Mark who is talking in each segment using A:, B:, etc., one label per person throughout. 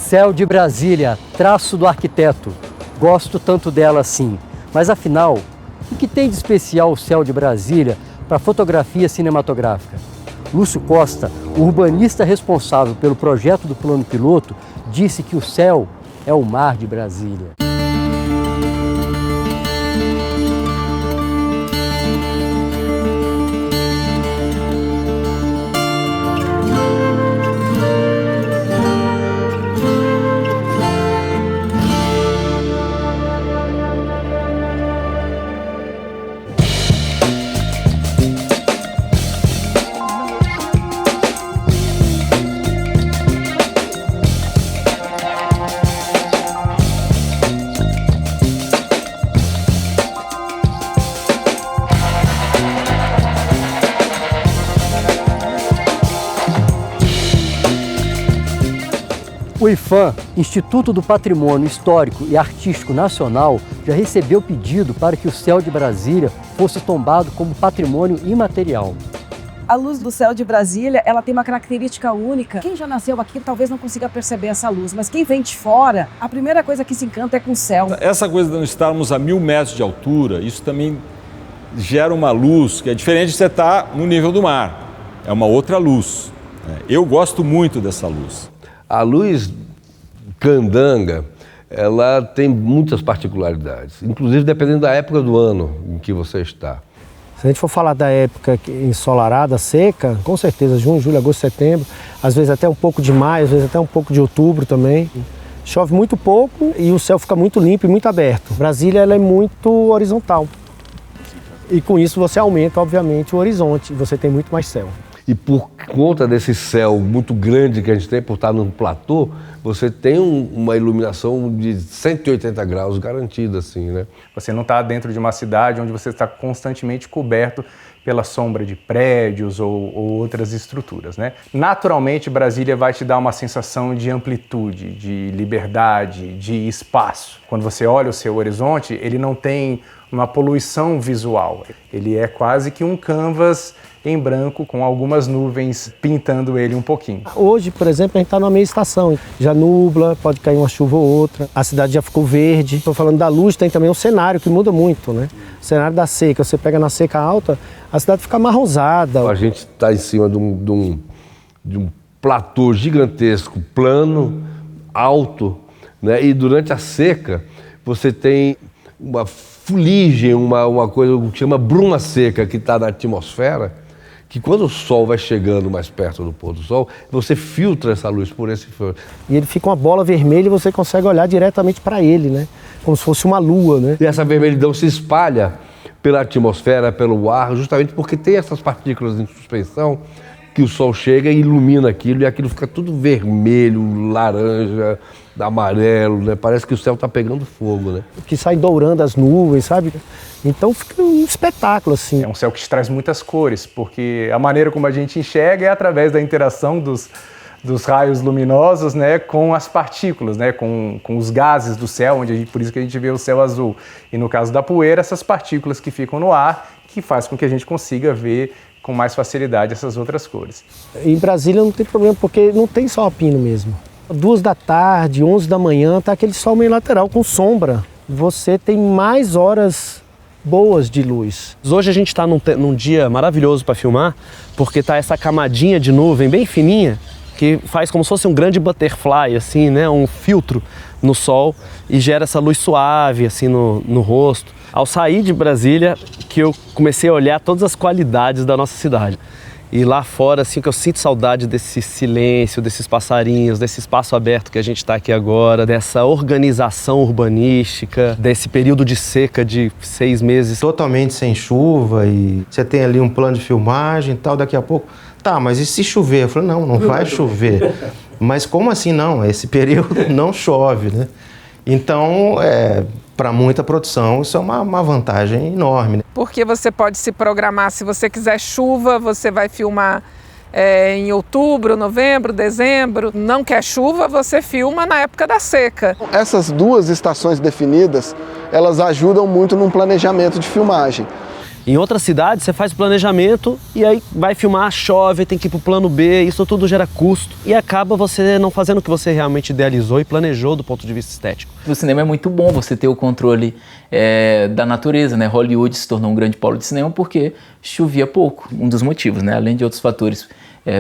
A: Céu de Brasília, traço do arquiteto. Gosto tanto dela assim. Mas afinal, o que tem de especial o Céu de Brasília para a fotografia cinematográfica? Lúcio Costa, o urbanista responsável pelo projeto do plano piloto, disse que o céu é o mar de Brasília. O IPHAN, Instituto do Patrimônio Histórico e Artístico Nacional, já recebeu pedido para que o Céu de Brasília fosse tombado como patrimônio imaterial.
B: A luz do céu de Brasília, ela tem uma característica única. Quem já nasceu aqui talvez não consiga perceber essa luz, mas quem vem de fora, a primeira coisa que se encanta é com o céu.
C: Essa coisa de não estarmos a 1000 metros de altura, isso também gera uma luz que é diferente de você estar no nível do mar. É uma outra luz. Eu gosto muito dessa luz.
D: A luz candanga, ela tem muitas particularidades, inclusive dependendo da época do ano em que você está.
E: Se a gente for falar da época ensolarada, seca, com certeza, junho, julho, agosto, setembro, às vezes até um pouco de maio, às vezes até um pouco de outubro também. Chove muito pouco e o céu fica muito limpo e muito aberto. Brasília ela é muito horizontal e com isso você aumenta, obviamente, o horizonte e você tem muito mais céu.
D: E por conta desse céu muito grande que a gente tem, por estar num platô, você tem uma iluminação de 180 graus garantida, assim, né?
F: Você não está dentro de uma cidade onde você está constantemente coberto pela sombra de prédios ou outras estruturas, né? Naturalmente, Brasília vai te dar uma sensação de amplitude, de liberdade, de espaço. Quando você olha o seu horizonte, ele não tem uma poluição visual. Ele é quase que um canvas em branco, com algumas nuvens pintando ele um pouquinho.
E: Hoje, por exemplo, a gente está numa meia estação. Já nubla, pode cair uma chuva ou outra, a cidade já ficou verde. Estou falando da luz, tem também um cenário que muda muito, né? O cenário da seca, você pega na seca alta, a cidade fica marronzada.
D: A gente está em cima de um platô gigantesco, plano, alto, né? E durante a seca, você tem uma fuligem, uma coisa que chama bruma seca que está na atmosfera, que quando o sol vai chegando mais perto do pôr do sol, você filtra essa luz por esse fio.
E: E ele fica uma bola vermelha e você consegue olhar diretamente para ele, né? Como se fosse uma lua, né?
D: E essa vermelhidão se espalha pela atmosfera, pelo ar, justamente porque tem essas partículas em suspensão que o sol chega e ilumina aquilo, e aquilo fica tudo vermelho, laranja, amarelo, né? Parece que o céu está pegando fogo, né?
E: Que sai dourando as nuvens, sabe? Então fica um espetáculo, assim.
F: É um céu que te traz muitas cores, porque a maneira como a gente enxerga é através da interação dos raios luminosos, né, com as partículas, né, com os gases do céu, por isso que a gente vê o céu azul. E no caso da poeira, essas partículas que ficam no ar, que faz com que a gente consiga ver com mais facilidade essas outras cores.
E: Em Brasília não tem problema, porque não tem sol a pino mesmo. 2 da tarde, 11 da manhã, tá aquele sol meio lateral, com sombra. Você tem mais horas boas de luz.
G: Hoje a gente está num dia maravilhoso para filmar, porque tá essa camadinha de nuvem bem fininha, que faz como se fosse um grande butterfly, assim, né? Um filtro no sol e gera essa luz suave, assim, no rosto. Ao sair de Brasília, que eu comecei a olhar todas as qualidades da nossa cidade. E lá fora, assim, que eu sinto saudade desse silêncio, desses passarinhos, desse espaço aberto que a gente está aqui agora, dessa organização urbanística, desse período de seca de 6 meses.
H: Totalmente sem chuva e você tem ali um plano de filmagem e tal, daqui a pouco... Tá, mas e se chover? Eu falei, não vai chover. Mas como assim não? Esse período não chove, né? Então, para muita produção, isso é uma vantagem enorme, né?
I: Porque você pode se programar, se você quiser chuva, você vai filmar em outubro, novembro, dezembro. Não quer chuva, você filma na época da seca.
J: Essas 2 estações definidas, elas ajudam muito num planejamento de filmagem.
G: Em outras cidades, você faz o planejamento e aí vai filmar, chove, tem que ir pro plano B, isso tudo gera custo e acaba você não fazendo o que você realmente idealizou e planejou do ponto de vista estético.
J: No cinema é muito bom você ter o controle da natureza, né? Hollywood se tornou um grande polo de cinema porque chovia pouco, um dos motivos, né? Além de outros fatores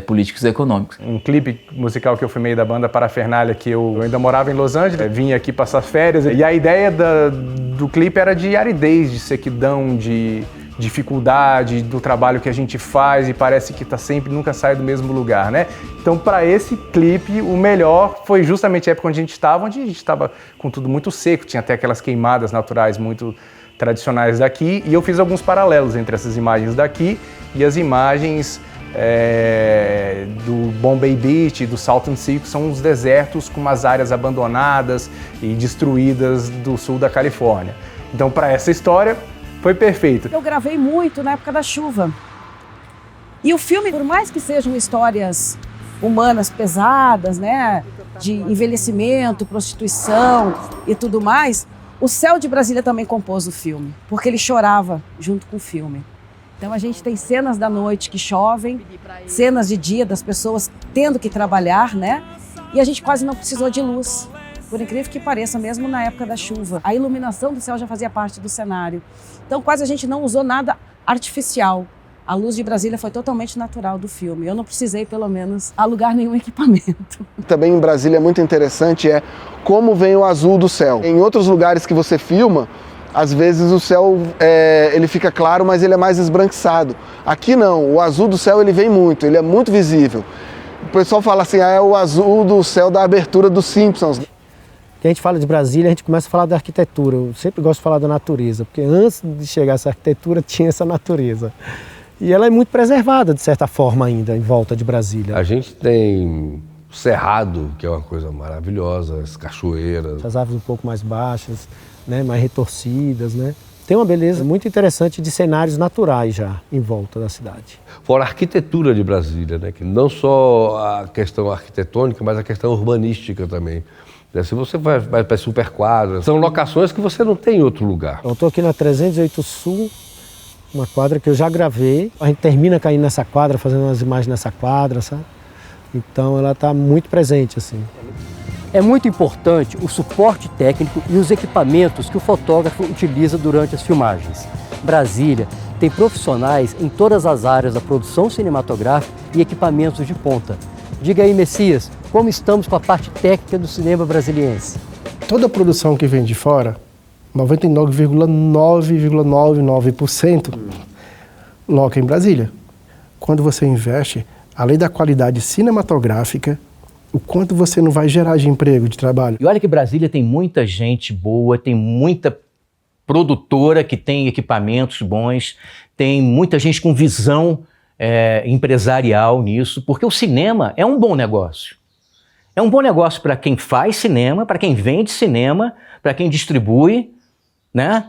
J: políticos e econômicos.
F: Um clipe musical que eu filmei da banda Parafernália, que eu ainda morava em Los Angeles, vinha aqui passar férias, e a ideia do clipe era de aridez, de sequidão, de dificuldade do trabalho que a gente faz e parece que nunca sai do mesmo lugar, né? Então, para esse clipe, o melhor foi justamente a época onde a gente estava com tudo muito seco, tinha até aquelas queimadas naturais muito tradicionais daqui, e eu fiz alguns paralelos entre essas imagens daqui e as imagens do Bombay Beach, do Salton Sea, que são os desertos com umas áreas abandonadas e destruídas do sul da Califórnia. Então, para essa história, foi perfeito.
B: Eu gravei muito na época da chuva. E o filme, por mais que sejam histórias humanas pesadas, né, de envelhecimento, prostituição e tudo mais, o Céu de Brasília também compôs o filme, porque ele chorava junto com o filme. Então a gente tem cenas da noite que chovem, cenas de dia das pessoas tendo que trabalhar, né? E a gente quase não precisou de luz, por incrível que pareça, mesmo na época da chuva. A iluminação do céu já fazia parte do cenário. Então quase a gente não usou nada artificial. A luz de Brasília foi totalmente natural do filme. Eu não precisei, pelo menos, alugar nenhum equipamento.
K: Também em Brasília é muito interessante como vem o azul do céu. Em outros lugares que você filma, às vezes o céu ele fica claro, mas ele é mais esbranquiçado. Aqui não, o azul do céu ele vem muito, ele é muito visível. O pessoal fala assim, é o azul do céu da abertura dos Simpsons.
E: Quando a gente fala de Brasília, a gente começa a falar da arquitetura. Eu sempre gosto de falar da natureza, porque antes de chegar essa arquitetura tinha essa natureza. E ela é muito preservada, de certa forma, ainda, em volta de Brasília.
D: A gente tem o Cerrado, que é uma coisa maravilhosa, as cachoeiras.
E: As árvores um pouco mais baixas, né, mais retorcidas, né? Tem uma beleza muito interessante de cenários naturais já em volta da cidade.
D: Fora a arquitetura de Brasília, né? Que não só a questão arquitetônica, mas a questão urbanística também. Se você vai para Superquadra, são locações que você não tem em outro lugar.
E: Eu estou aqui na 308 Sul, uma quadra que eu já gravei. A gente termina caindo nessa quadra, fazendo umas imagens nessa quadra, sabe? Então ela está muito presente, assim.
A: É muito importante o suporte técnico e os equipamentos que o fotógrafo utiliza durante as filmagens. Brasília tem profissionais em todas as áreas da produção cinematográfica e equipamentos de ponta. Diga aí, Messias, como estamos com a parte técnica do cinema brasiliense?
L: Toda a produção que vem de fora, 99,999% loca em Brasília. Quando você investe, além da qualidade cinematográfica, o quanto você não vai gerar de emprego, de trabalho.
M: E olha que Brasília tem muita gente boa, tem muita produtora que tem equipamentos bons, tem muita gente com visão empresarial nisso, porque o cinema é um bom negócio. É um bom negócio para quem faz cinema, para quem vende cinema, para quem distribui, né?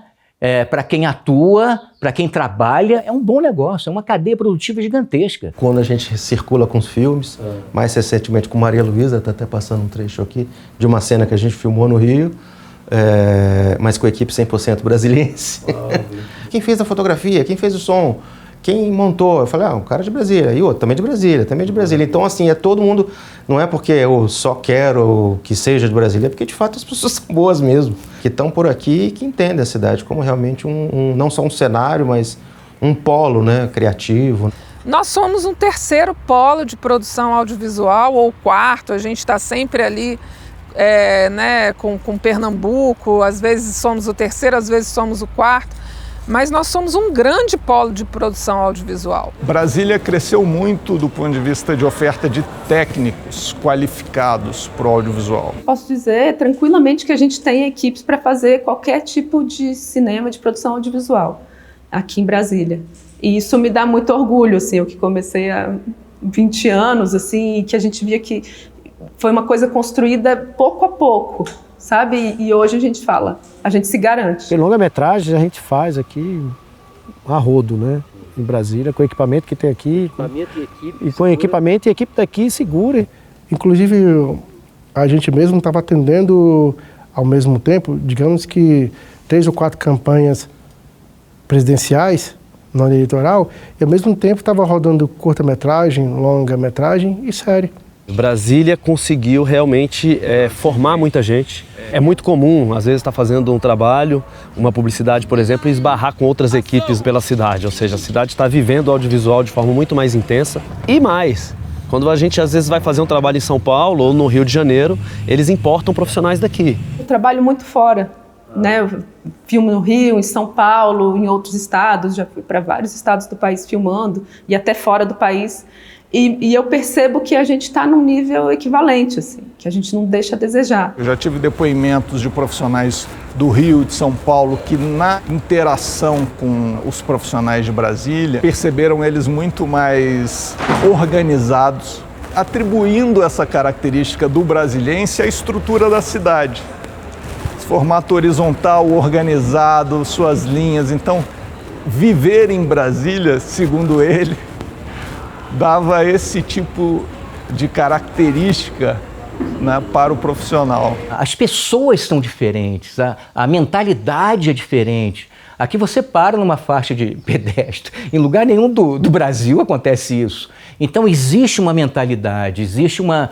M: Para quem atua, para quem trabalha, é um bom negócio, é uma cadeia produtiva gigantesca.
H: Quando a gente circula com os filmes, mais recentemente com Maria Luísa, está até passando um trecho aqui, de uma cena que a gente filmou no Rio, mas com a equipe 100% brasiliense. Quem fez a fotografia, quem fez o som, quem montou? Eu falei, o cara de Brasília, e outro também de Brasília, também de Brasília. Então, assim, todo mundo, não é porque eu só quero que seja de Brasília, é porque de fato as pessoas são boas mesmo, que estão por aqui e que entendem a cidade como realmente não só um cenário, mas um polo, né, criativo.
I: Nós somos um terceiro polo de produção audiovisual, ou quarto, a gente está sempre ali né, com Pernambuco, às vezes somos o terceiro, às vezes somos o quarto. Mas nós somos um grande polo de produção audiovisual.
N: Brasília cresceu muito do ponto de vista de oferta de técnicos qualificados para o audiovisual.
O: Posso dizer tranquilamente que a gente tem equipes para fazer qualquer tipo de cinema, de produção audiovisual aqui em Brasília. E isso me dá muito orgulho, assim, eu que comecei há 20 anos, assim, e que a gente via que foi uma coisa construída pouco a pouco. Sabe? E hoje a gente fala, a gente se garante.
E: Tem longa-metragem a gente faz aqui a rodo, né? Em Brasília, com o equipamento que tem aqui. E com equipamento e a equipe daqui segura.
L: Inclusive, a gente mesmo estava atendendo ao mesmo tempo, digamos que 3 ou 4 campanhas presidenciais no ano eleitoral, e ao mesmo tempo estava rodando curta-metragem, longa-metragem e série.
G: Brasília conseguiu realmente formar muita gente. É muito comum, às vezes, estar fazendo um trabalho, uma publicidade, por exemplo, e esbarrar com outras equipes pela cidade. Ou seja, a cidade está vivendo o audiovisual de forma muito mais intensa. E mais, quando a gente às vezes vai fazer um trabalho em São Paulo ou no Rio de Janeiro, eles importam profissionais daqui.
O: Eu trabalho muito fora, né? Eu filmo no Rio, em São Paulo, em outros estados, já fui para vários estados do país filmando e até fora do país. E eu percebo que a gente está num nível equivalente, assim, que a gente não deixa a desejar.
N: Eu já tive depoimentos de profissionais do Rio e de São Paulo que, na interação com os profissionais de Brasília, perceberam eles muito mais organizados, atribuindo essa característica do brasiliense à estrutura da cidade. Formato horizontal, organizado, suas linhas. Então, viver em Brasília, segundo ele, dava esse tipo de característica, né, para o profissional.
M: As pessoas são diferentes, a mentalidade é diferente. Aqui você para numa faixa de pedestre, em lugar nenhum do Brasil acontece isso. Então existe uma mentalidade, existe uma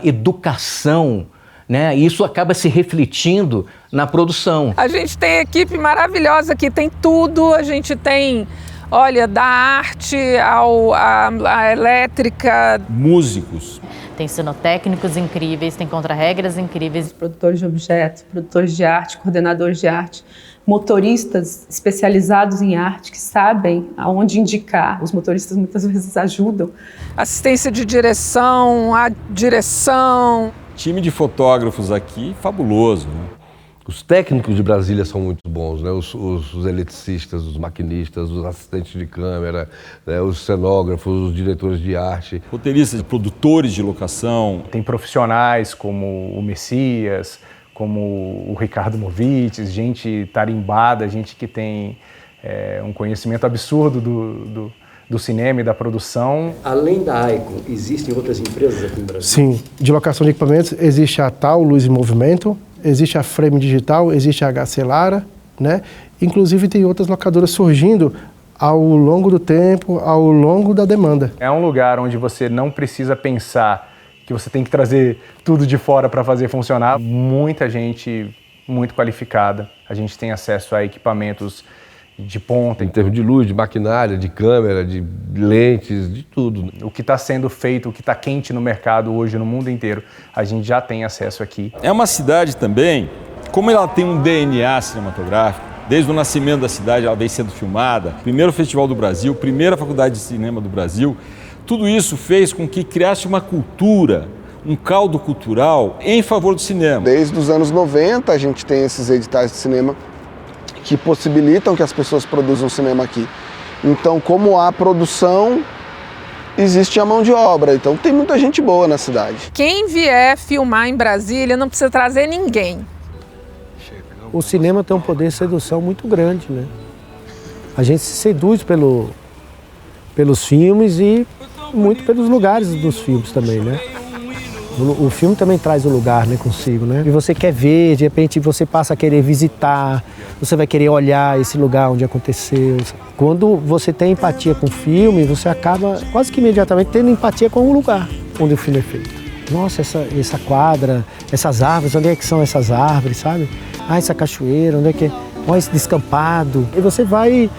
M: educação, né? E isso acaba se refletindo na produção.
I: A gente tem equipe maravilhosa aqui, tem tudo, a gente tem... Olha, da arte à elétrica.
C: Músicos.
P: Tem cenotécnicos incríveis, tem contra-regras incríveis.
O: Produtores de objetos, produtores de arte, coordenadores de arte, motoristas especializados em arte que sabem aonde indicar. Os motoristas muitas vezes ajudam.
I: Assistência de direção, a direção.
C: Time de fotógrafos aqui, fabuloso, né?
D: Os técnicos de Brasília são muito bons, né? Os eletricistas, os maquinistas, os assistentes de câmera, né? Os cenógrafos, os diretores de arte.
C: Roteiristas, produtores de locação.
F: Tem profissionais como o Messias, como o Ricardo Movitz, gente tarimbada, gente que tem um conhecimento absurdo do cinema e da produção.
A: Além da Icon, existem outras empresas aqui em Brasília?
L: Sim, de locação de equipamentos existe a TAL Luz e Movimento, existe a Frame Digital, existe a HC Lara, né? Inclusive tem outras locadoras surgindo ao longo do tempo, ao longo da demanda.
F: É um lugar onde você não precisa pensar que você tem que trazer tudo de fora para fazer funcionar. Muita gente muito qualificada. A gente tem acesso a equipamentos de ponta.
D: Em termos de luz, de maquinária, de câmera, de lentes, de tudo.
F: O que está sendo feito, o que está quente no mercado hoje, no mundo inteiro, a gente já tem acesso aqui.
C: É uma cidade também, como ela tem um DNA cinematográfico, desde o nascimento da cidade ela vem sendo filmada, primeiro Festival do Brasil, primeira Faculdade de Cinema do Brasil, tudo isso fez com que criasse uma cultura, um caldo cultural em favor do cinema.
K: Desde os anos 90 a gente tem esses editais de cinema que possibilitam que as pessoas produzam cinema aqui. Então, como há produção, existe a mão de obra. Então, tem muita gente boa na cidade.
I: Quem vier filmar em Brasília não precisa trazer ninguém.
E: O cinema tem um poder de sedução muito grande, né? A gente se seduz pelos filmes e muito pelos lugares dos filmes também, né? O filme também traz o lugar, né, consigo, né? E você quer ver, de repente você passa a querer visitar, você vai querer olhar esse lugar onde aconteceu. Quando você tem empatia com o filme, você acaba quase que imediatamente tendo empatia com o lugar onde o filme é feito. Nossa, essa quadra, essas árvores, onde é que são essas árvores, sabe? Ah, essa cachoeira, onde é que é? Olha esse descampado. E você vai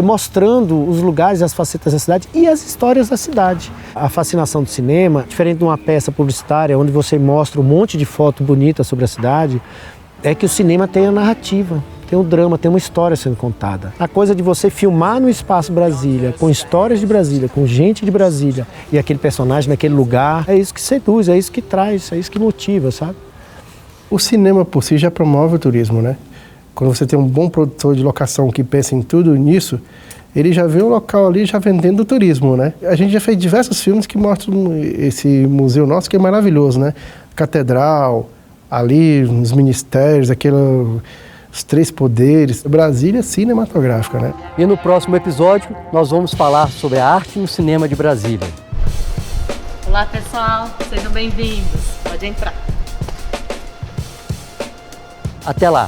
E: mostrando os lugares, as facetas da cidade e as histórias da cidade. A fascinação do cinema, diferente de uma peça publicitária onde você mostra um monte de foto bonita sobre a cidade, é que o cinema tem a narrativa, tem o drama, tem uma história sendo contada. A coisa de você filmar no Espaço Brasília, com histórias de Brasília, com gente de Brasília e aquele personagem naquele lugar, é isso que seduz, é isso que traz, é isso que motiva, sabe?
L: O cinema por si já promove o turismo, né? Quando você tem um bom produtor de locação que pensa em tudo nisso, ele já vê o local ali já vendendo o turismo, né? A gente já fez diversos filmes que mostram esse museu nosso que é maravilhoso, né? Catedral, ali, os ministérios, os três poderes. Brasília cinematográfica, né?
A: E no próximo episódio nós vamos falar sobre a arte no cinema de Brasília.
P: Olá, pessoal. Sejam bem-vindos. Pode entrar.
A: Até lá!